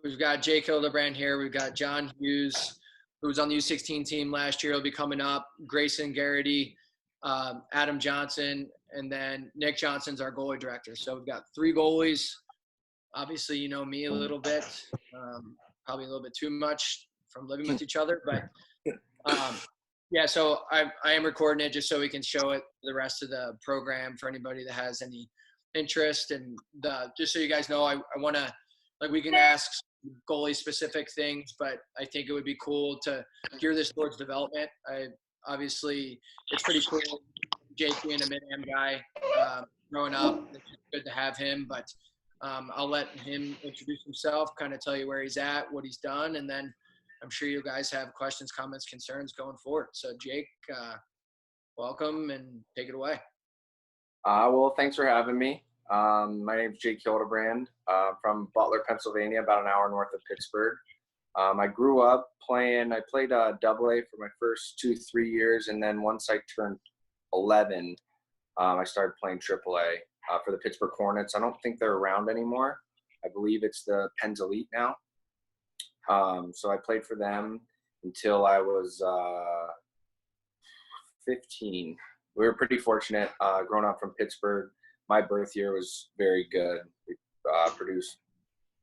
we've got Jake Hilderbrand here. We've got John Hughes, who was on the U16 team last year. He'll be coming up. Grayson Garrity, Adam Johnson, and then Nick Johnson's our goalie director. So we've got 3 goalies. Obviously, you know me a little bit, probably a little bit too much from living with each other. But, yeah, so I am recording it just so we can show it to the rest of the program for anybody that has any interest. And just so you guys know, I want to, like, we can ask goalie specific things, but I think it would be cool to hear this towards development. Obviously, it's pretty cool, Jake being a mid-am guy growing up. It's good to have him, but I'll let him introduce himself, kind of tell you where he's at, what he's done, and then I'm sure you guys have questions, comments, concerns going forward. So, Jake, welcome and take it away. Well, thanks for having me. My name's Jake Hilderbrand, from Butler, Pennsylvania, about an hour north of Pittsburgh. I grew up playing, I played AA for my first 2-3 years, and then once I turned 11, I started playing AAA for the Pittsburgh Hornets. I don't think they're around anymore. I believe it's the Pens Elite now. So I played for them until I was 15. We were pretty fortunate growing up from Pittsburgh. My birth year was very good. We produced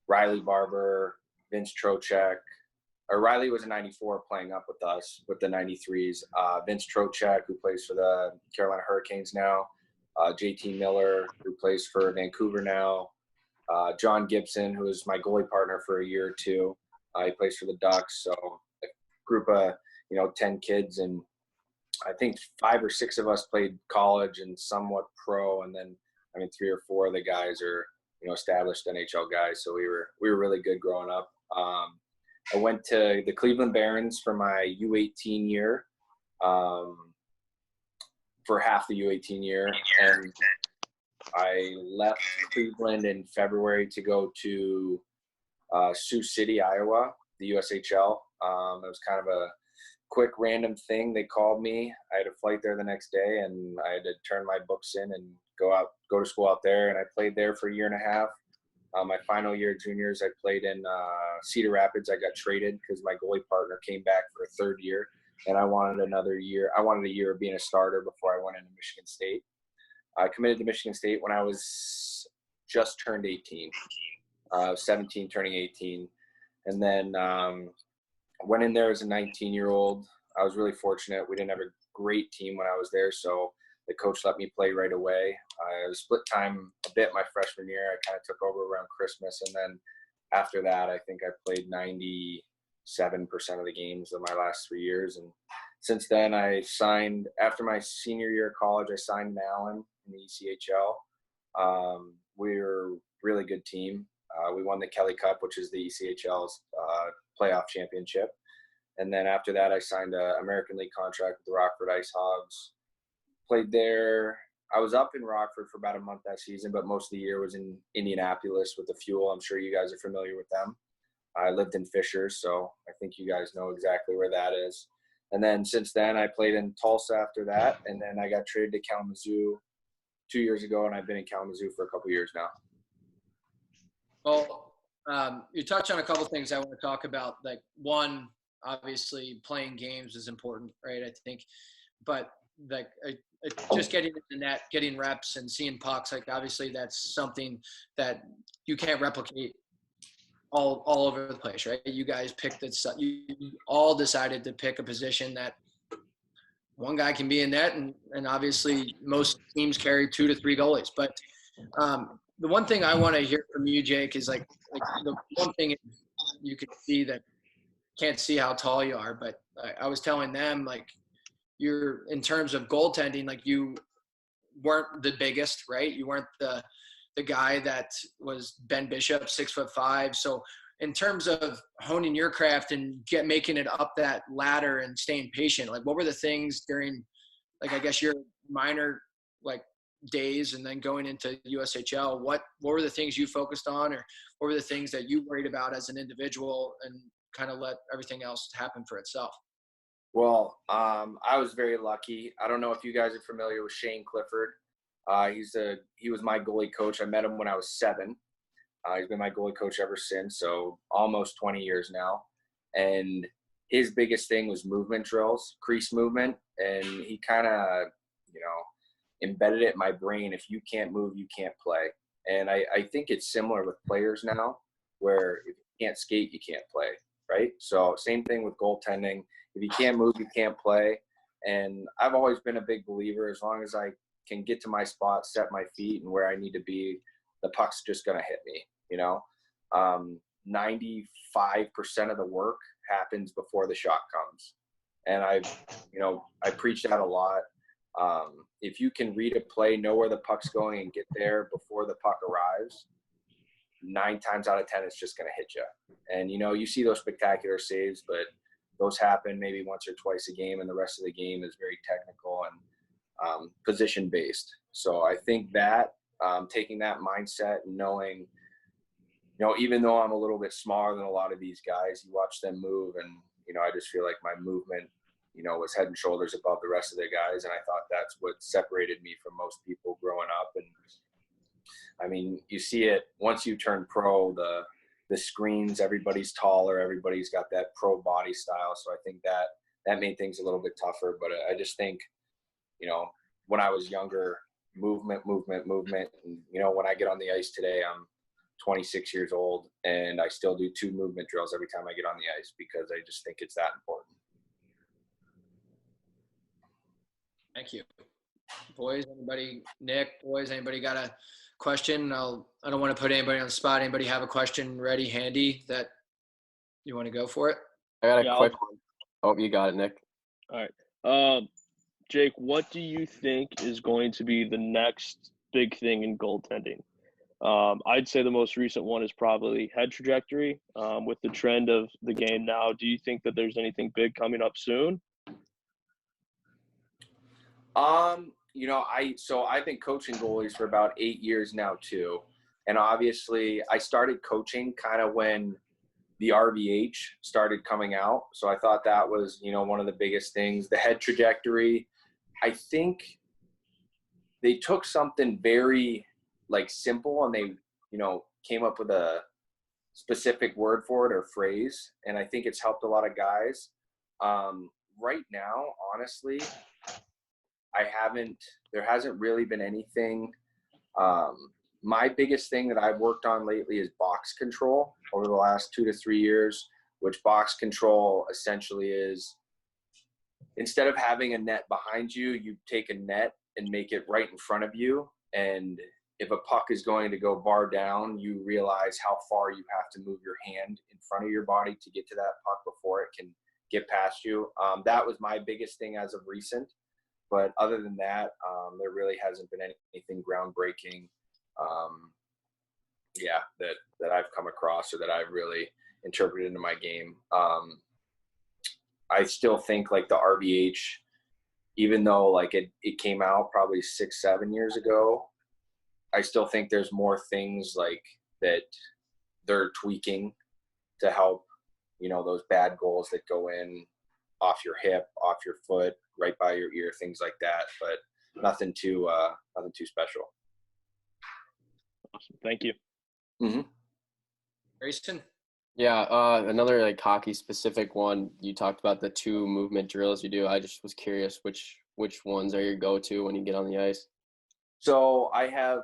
Riley Barber, Vince Trocheck. Riley was a 94 playing up with us with the 93s. Vince Trocheck, who plays for the Carolina Hurricanes now. JT Miller, who plays for Vancouver now. John Gibson, who was my goalie partner for a year or two. He plays for the Ducks. So a group of, 10 kids, and I think 5 or 6 of us played college and somewhat pro, and then 3 or 4 of the guys are established NHL guys. So we were really good growing up. I went to the Cleveland Barons for my U18 year, for half the U18 year, and I left Cleveland in February to go to Sioux City, Iowa, the USHL. It was kind of a quick random thing. They called me. I had a flight there the next day, and I had to turn my books in and go to school out there. And I played there for a year and a half. My final year juniors, I played in Cedar Rapids. I got traded because my goalie partner came back for a 3rd year, and I wanted another year. I wanted a year of being a starter before I went into Michigan State. I committed to Michigan State when I was just turned 18, 17 turning 18. And then went in there as a 19-year-old. I was really fortunate. We didn't have a great team when I was there, so the coach let me play right away. I was split time a bit my freshman year. I kind of took over around Christmas, and then after that, I think I played 97% of the games of my last 3 years. And since then, I signed, after my senior year of college, I signed in Allen in the ECHL. We were a really good team. We won the Kelly Cup, which is the ECHL's playoff championship. And then after that, I signed an American League contract with the Rockford Ice Hogs. Played there. I was up in Rockford for about a month that season, but most of the year was in Indianapolis with the Fuel. I'm sure you guys are familiar with them. I lived in Fishers, so I think you guys know exactly where that is. And then since then, I played in Tulsa after that, and then I got traded to Kalamazoo 2 years ago, and I've been in Kalamazoo for a couple years now. Well, you touched on a couple things I want to talk about. Like, one, obviously playing games is important, right? I think, but like just getting in the net, getting reps and seeing pucks, like obviously that's something that you can't replicate all over the place, right? You guys picked this, you all decided to pick a position that one guy can be in net, and obviously most teams carry 2 to 3 goalies. But the one thing I want to hear from you, Jake, is like the one thing you can see that can't see how tall you are, but I was telling them, like, you're, in terms of goaltending, like, you weren't the biggest, right? You weren't the guy that was Ben Bishop, 6'5". So in terms of honing your craft and making it up that ladder and staying patient, like, what were the things during, like, I guess your minor, like, days and then going into USHL, what were the things you focused on, or what were the things that you worried about as an individual, and kind of let everything else happen for itself? Well, I was very lucky. I don't know if you guys are familiar with Shane Clifford. He was my goalie coach. I met him when I was 7. He's been my goalie coach ever since, so almost 20 years now. And his biggest thing was movement drills, crease movement, and he kind of, embedded it in my brain. If you can't move, you can't play. And I think it's similar with players now, where if you can't skate, you can't play, right? So same thing with goaltending. If you can't move, you can't play. And I've always been a big believer, as long as I can get to my spot, set my feet, and where I need to be, the puck's just going to hit me, 95% of the work happens before the shot comes. And I preach that a lot. If you can read a play, know where the puck's going, and get there before the puck arrives, 9 times out of 10, it's just going to hit you. And, you see those spectacular saves, but those happen maybe once or twice a game, and the rest of the game is very technical and position-based. So I think that taking that mindset and knowing, even though I'm a little bit smaller than a lot of these guys, you watch them move, and, I just feel like my movement, was head and shoulders above the rest of the guys. And I thought that's what separated me from most people growing up. And I mean, you see it once you turn pro, the screens, everybody's taller, everybody's got that pro body style. So I think that made things a little bit tougher. But I just think, when I was younger, movement. And, when I get on the ice today, I'm 26 years old, and I still do 2 movement drills every time I get on the ice, because I just think it's that important. Thank you. Boys, anybody got a question? I don't want to put anybody on the spot. Anybody have a question ready, handy, that you want to go for it? I got a quick one. Oh, you got it, Nick. All right. Jake, what do you think is going to be the next big thing in goaltending? I'd say the most recent one is probably head trajectory. With the trend of the game now, do you think that there's anything big coming up soon? I've been coaching goalies for about 8 years now too. And obviously I started coaching kind of when the RVH started coming out. So I thought that was, one of the biggest things. The head trajectory, I think they took something very simple, and they, came up with a specific word for it or phrase. And I think it's helped a lot of guys. Right now, honestly, there hasn't really been anything. My biggest thing that I've worked on lately is box control over the last 2 to 3 years, which box control essentially is, instead of having a net behind you, you take a net and make it right in front of you. And if a puck is going to go bar down, you realize how far you have to move your hand in front of your body to get to that puck before it can get past you. That was my biggest thing as of recent. But other than that, there really hasn't been anything groundbreaking, that I've come across or that I've really interpreted into my game. I still think the RVH, even though it came out probably 6-7 years ago, I still think there's more things that they're tweaking to help, those bad goals that go in off your hip, off your foot, right by your ear, things like that, but nothing too special. Awesome. Thank you. Mm-hmm. Grayson? Yeah, another hockey specific one. You talked about the 2 movement drills you do. I just was curious which ones are your go-to when you get on the ice? So I have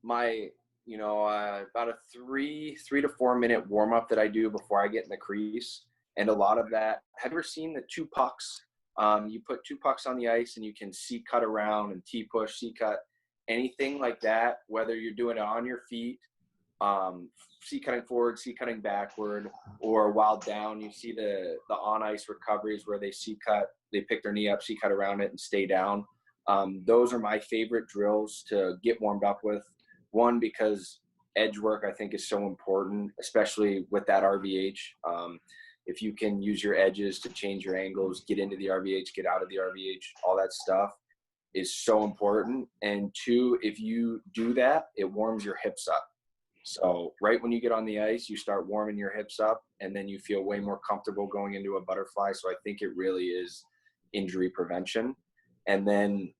my, about a 3 to 4 minute warm up that I do before I get in the crease. And a lot of that, have you ever seen the 2 pucks? You put 2 pucks on the ice and you can C-cut around and T-push, C-cut, anything like that, whether you're doing it on your feet, C-cutting forward, C-cutting backward, or while down, you see the on-ice recoveries where they C-cut, they pick their knee up, C-cut around it, and stay down. Those are my favorite drills to get warmed up with. One, because edge work I think is so important, especially with that RVH. If you can use your edges to change your angles, get into the RVH, get out of the RVH, all that stuff is so important. And 2, if you do that, it warms your hips up. So right when you get on the ice, you start warming your hips up, and then you feel way more comfortable going into a butterfly. So I think it really is injury prevention. And then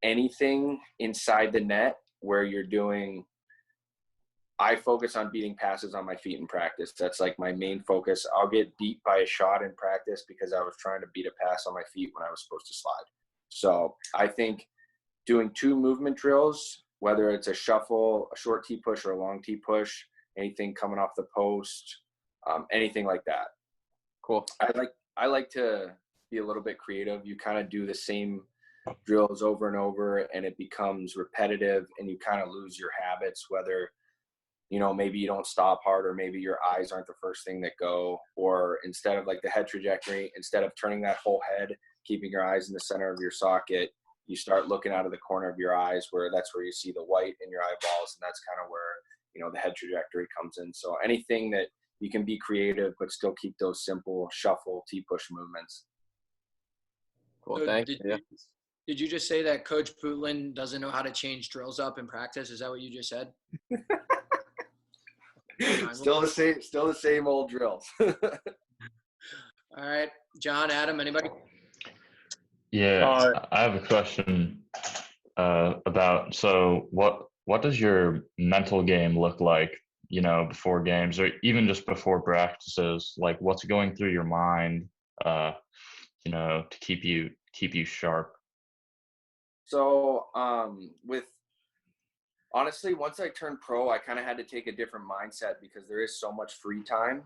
anything inside the net where you're doing I focus on beating passes on my feet in practice. That's like my main focus. I'll get beat by a shot in practice because I was trying to beat a pass on my feet when I was supposed to slide. So I think doing 2 movement drills, whether it's a shuffle, a short T push, or a long T push, anything coming off the post, anything like that. Cool. I like to be a little bit creative. You kind of do the same drills over and over, and it becomes repetitive, and you kind of lose your habits, whether, you know, maybe you don't stop hard, or maybe your eyes aren't the first thing that go, or instead of like the head trajectory, instead of turning that whole head, keeping your eyes in the center of your socket, you start looking out of the corner of your eyes, where that's where you see the white in your eyeballs, and that's kind of where, you know, the head trajectory comes in. So anything that you can be creative but still keep those simple shuffle T-push movements. Cool. So Thank you. Yeah. Did you just say that Coach Putlin doesn't know how to change drills up in practice? Is that what you just said? Still the same old drills. All right, John, Adam, anybody? Yeah, I have a question about, so what does your mental game look like, you know, before games or even just before practices? Like, what's going through your mind, you know, to keep you sharp? So honestly, once I turned pro, I kind of had to take a different mindset, because there is so much free time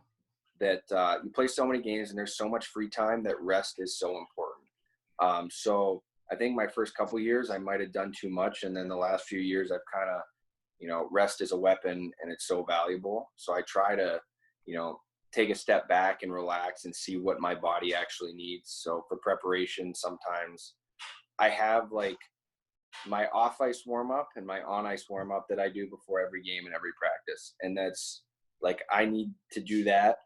that you play so many games, and there's so much free time that rest is so important. So I think my first couple years I might have done too much, and then the last few years I've kind of, you know, rest is a weapon and it's so valuable. So I try to, you know, take a step back and relax and see what my body actually needs. So for preparation, sometimes I have like my off ice warm up and my on ice warm up that I do before every game and every practice. And that's like, I need to do that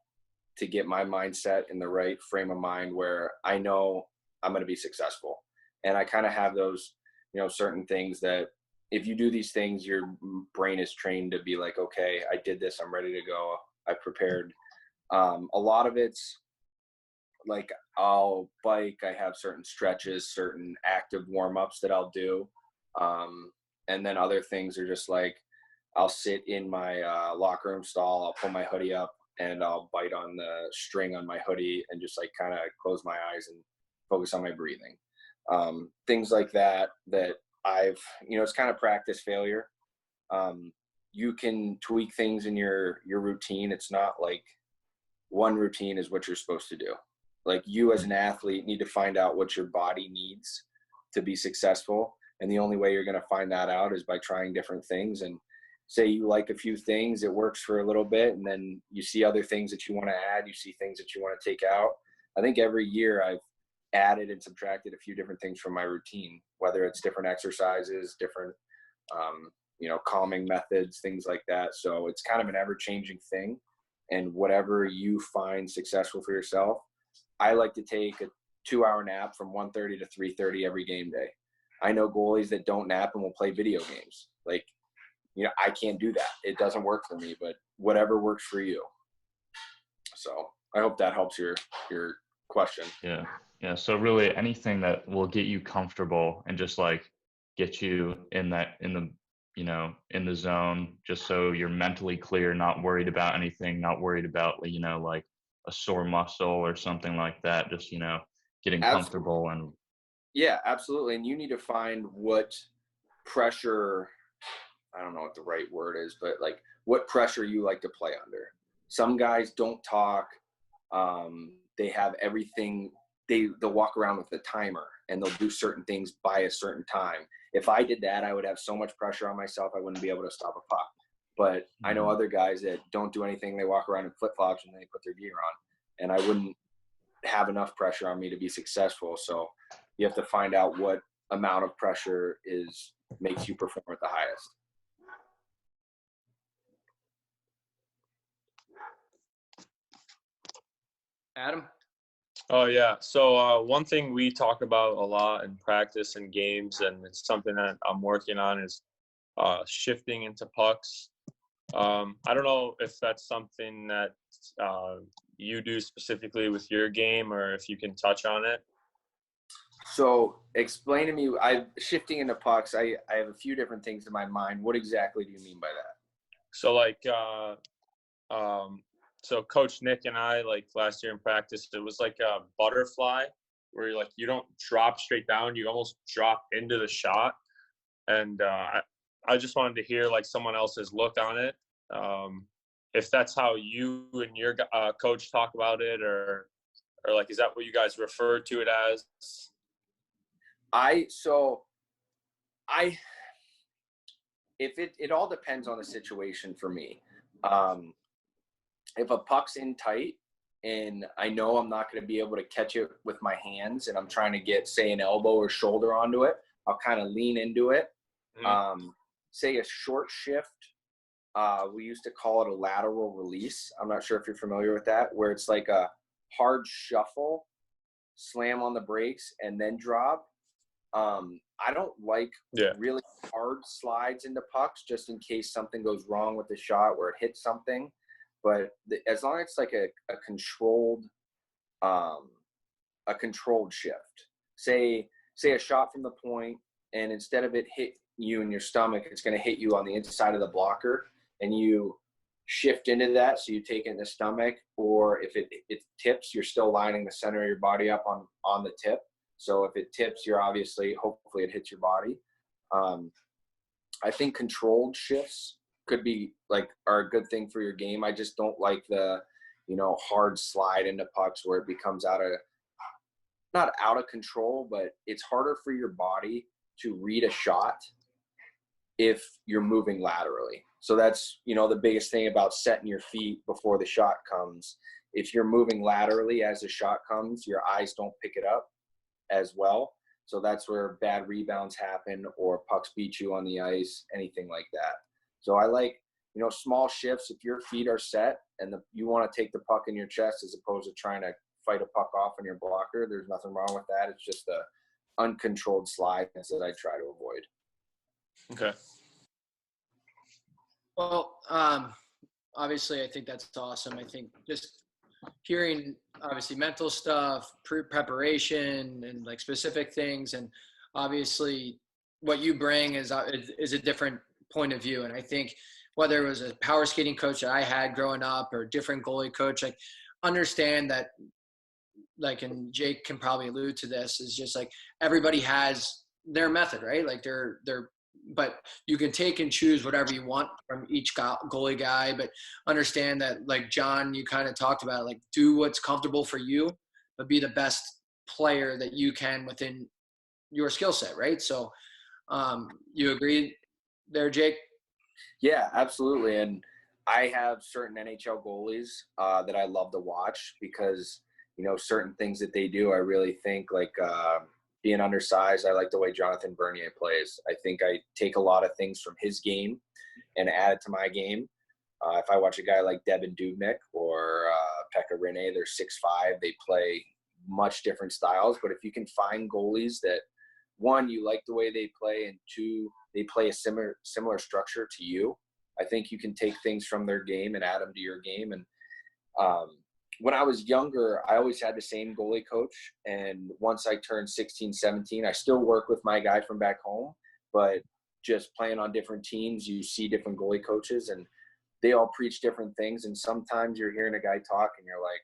to get my mindset in the right frame of mind where I know I'm going to be successful. And I kind of have those, you know, certain things that if you do these things, your brain is trained to be like, okay, I did this, I'm ready to go, I prepared. A lot of it's like, I'll bike, I have certain stretches, certain active warm-ups that I'll do. And then other things are just like, I'll sit in my locker room stall, I'll pull my hoodie up, and I'll bite on the string on my hoodie and just like kind of close my eyes and focus on my breathing. Things like that I've, you know, it's kind of practice failure. You can tweak things in your routine. It's not like one routine is what you're supposed to do. Like, you as an athlete need to find out what your body needs to be successful. And the only way you're going to find that out is by trying different things. And say you like a few things, it works for a little bit, and then you see other things that you want to add, you see things that you want to take out. I think every year I've added and subtracted a few different things from my routine, whether it's different exercises, different, you know, calming methods, things like that. So it's kind of an ever-changing thing. And whatever you find successful for yourself, I like to take a 2-hour nap from 1:30 to 3:30 every game day. I know goalies that don't nap and will play video games. Like, you know, I can't do that. It doesn't work for me, but whatever works for you. So I hope that helps your question. Yeah. Yeah. So really anything that will get you comfortable and just like get you in the, you know, in the zone, just so you're mentally clear, not worried about anything, not worried about, you know, like a sore muscle or something like that. Just, you know, getting comfortable. And yeah, absolutely. And you need to find what pressure, I don't know what the right word is, but like what pressure you like to play under. Some guys don't talk. They have everything. They'll walk around with a timer and they'll do certain things by a certain time. If I did that, I would have so much pressure on myself, I wouldn't be able to stop a puck. But I know other guys that don't do anything. They walk around in flip-flops and they put their gear on. And I wouldn't have enough pressure on me to be successful. So you have to find out what amount of pressure makes you perform at the highest. Adam? Oh, yeah. So one thing we talk about a lot in practice and games, and it's something that I'm working on, is shifting into pucks. I don't know if that's something that you do specifically with your game, or if you can touch on it. So explain to me, shifting into pucks, I have a few different things in my mind. What exactly do you mean by that? So like so Coach Nick and I, like last year in practice, it was like a butterfly where you don't drop straight down, you almost drop into the shot. And I just wanted to hear like someone else's look on it. If that's how you and your coach talk about it, or like, is that what you guys refer to it as? It all depends on the situation for me. If a puck's in tight and I know I'm not going to be able to catch it with my hands and I'm trying to get, say, an elbow or shoulder onto it, I'll kind of lean into it. Say a short shift, we used to call it a lateral release. I'm not sure if you're familiar with that, where it's like a hard shuffle, slam on the brakes, and then drop. I don't like really hard slides into pucks just in case something goes wrong with the shot where it hits something. But as long as it's like a controlled shift, say a shot from the point, and instead of it hit you in your stomach, it's going to hit you on the inside of the blocker, and you shift into that. So you take it in the stomach, or if it tips, you're still lining the center of your body up on the tip. So if it tips, hopefully it hits your body. I think controlled shifts are a good thing for your game. I just don't like the, hard slide into pucks where it becomes not out of control, but it's harder for your body to read a shot if you're moving laterally. So that's, the biggest thing about setting your feet before the shot comes. If you're moving laterally as the shot comes, your eyes don't pick it up as well. So that's where bad rebounds happen or pucks beat you on the ice, anything like that. So I like, small shifts. If your feet are set and you want to take the puck in your chest as opposed to trying to fight a puck off in your blocker, there's nothing wrong with that. It's just the uncontrolled slides that I try to avoid. Okay. Well, obviously, I think that's awesome. I think just hearing, obviously, mental stuff, preparation, and like specific things, and obviously, what you bring is a different point of view. And I think whether it was a power skating coach that I had growing up or a different goalie coach, like understand that, like, and Jake can probably allude to this, is just like everybody has their method, right? Like but you can take and choose whatever you want from each goalie guy, but understand that, like John, you kind of talked about, like, do what's comfortable for you, but be the best player that you can within your skill set, right? So you agree there, Jake? Yeah, absolutely. And I have certain NHL goalies that I love to watch because, certain things that they do, I really think, like being undersized, I like the way Jonathan Bernier plays. I think I take a lot of things from his game and add it to my game. If I watch a guy like Devin Dubnyk or Pekka Rinne, they're 6'5", they play much different styles. But if you can find goalies that, one, you like the way they play, and two, they play a similar structure to you, I think you can take things from their game and add them to your game. And when I was younger, I always had the same goalie coach. And once I turned 16, 17, I still work with my guy from back home, but just playing on different teams, you see different goalie coaches and they all preach different things. And sometimes you're hearing a guy talk and you're like,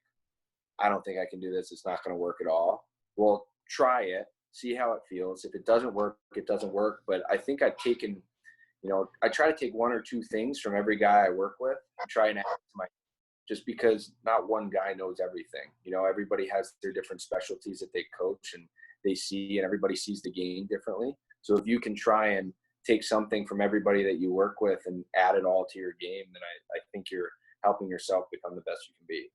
I don't think I can do this. It's not going to work at all. Well, try it, see how it feels. If it doesn't work, it doesn't work. But I think I've taken, I try to take one or two things from every guy I work with and try and add it to my, just because not one guy knows everything. Everybody has their different specialties that they coach and they see, and everybody sees the game differently. So if you can try and take something from everybody that you work with and add it all to your game, then I think you're helping yourself become the best you can be.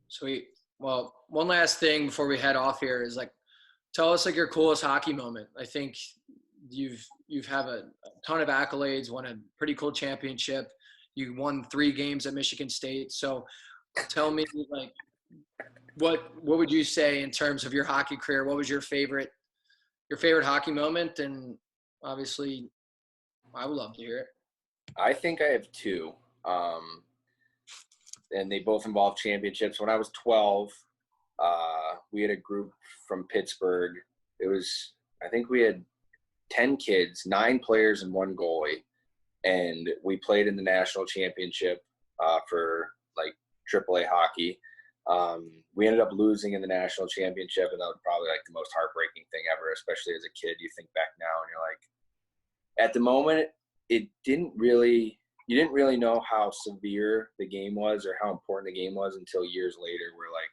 Sweet. Well, one last thing before we head off here is, like, tell us, like, your coolest hockey moment. I think you've have a ton of accolades, won a pretty cool championship. You won 3 games at Michigan State. So tell me, like, what would you say in terms of your hockey career? What was your favorite hockey moment? And obviously, I would love to hear it. I think I have 2. And they both involve championships. When I was 12, we had a group from Pittsburgh. I think we had 10 kids, 9 players and 1 goalie. and we played in the national championship for like AAA hockey. We ended up losing in the national championship, and that was probably like the most heartbreaking thing ever, especially as a kid. You think back now and you're like, at the moment, you didn't really know how severe the game was or how important the game was until years later. We're like,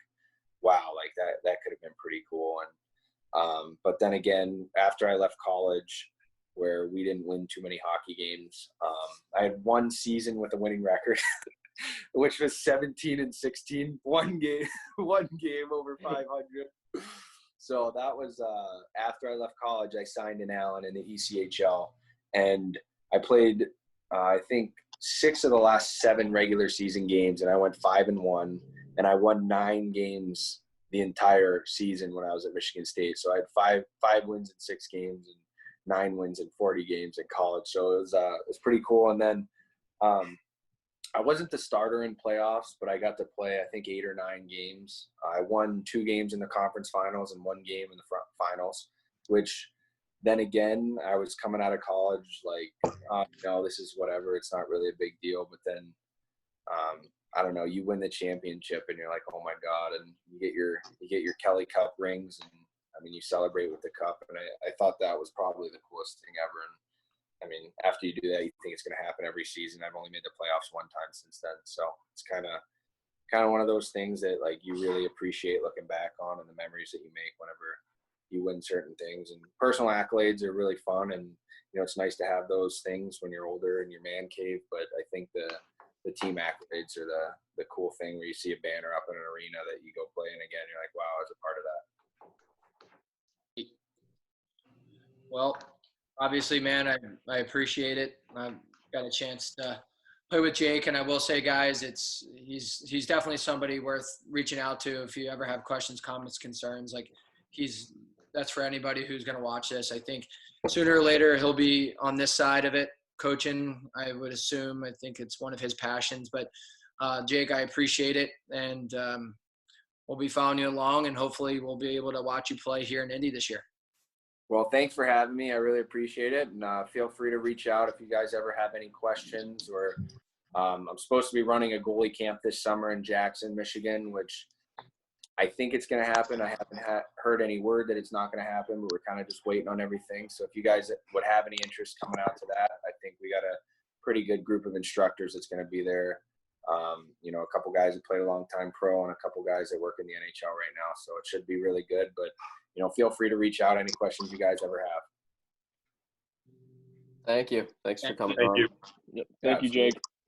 wow, like that could have been pretty cool. And but then again, after I left college, where we didn't win too many hockey games, I had one season with a winning record, which was 17-16, one game over 500. So that was after I left college. I signed in Allen in the ECHL, and I played I think 6 of the last 7 regular season games, and I went 5-1, and I won 9 games the entire season when I was at Michigan State. So I had five wins in 6 games and 9 wins in 40 games in college. So it was pretty cool. And then I wasn't the starter in playoffs, but I got to play, I think, 8 or 9 games. I won 2 games in the conference finals and 1 game in the finals, which then again, I was coming out of college like, no, this is whatever. It's not really a big deal. But then, I don't know, you win the championship and you're like, oh my God. And you get your Kelly Cup rings, and I mean, you celebrate with the cup. And I thought that was probably the coolest thing ever. And I mean, after you do that, you think it's going to happen every season. I've only made the playoffs 1 time since then. So it's kind of one of those things that like you really appreciate looking back on, and the memories that you make whenever you win certain things. And personal accolades are really fun. And, you know, it's nice to have those things when you're older in your man cave. But I think the team accolades are the cool thing, where you see a banner up in an arena that you go play in again. You're like, wow, I was a part of that. Well, obviously, man, I appreciate it. I've got a chance to play with Jake, and I will say, guys, he's definitely somebody worth reaching out to if you ever have questions, comments, concerns. Like, that's for anybody who's going to watch this. I think sooner or later he'll be on this side of it, coaching, I would assume. I think it's one of his passions. But Jake, I appreciate it, and we'll be following you along, and hopefully we'll be able to watch you play here in Indy this year. Well, thanks for having me. I really appreciate it. And feel free to reach out if you guys ever have any questions. Or I'm supposed to be running a goalie camp this summer in Jackson, Michigan, which I think it's going to happen. I haven't heard any word that it's not going to happen, but we're kind of just waiting on everything. So if you guys would have any interest coming out to that, I think we got a pretty good group of instructors that's going to be there. You know, a couple guys that played a long time pro and a couple guys that work in the NHL right now. So it should be really good. But, you know, feel free to reach out, any questions you guys ever have. Thank you. Thanks for coming Thank on. you. Yep. Thank you, Jake.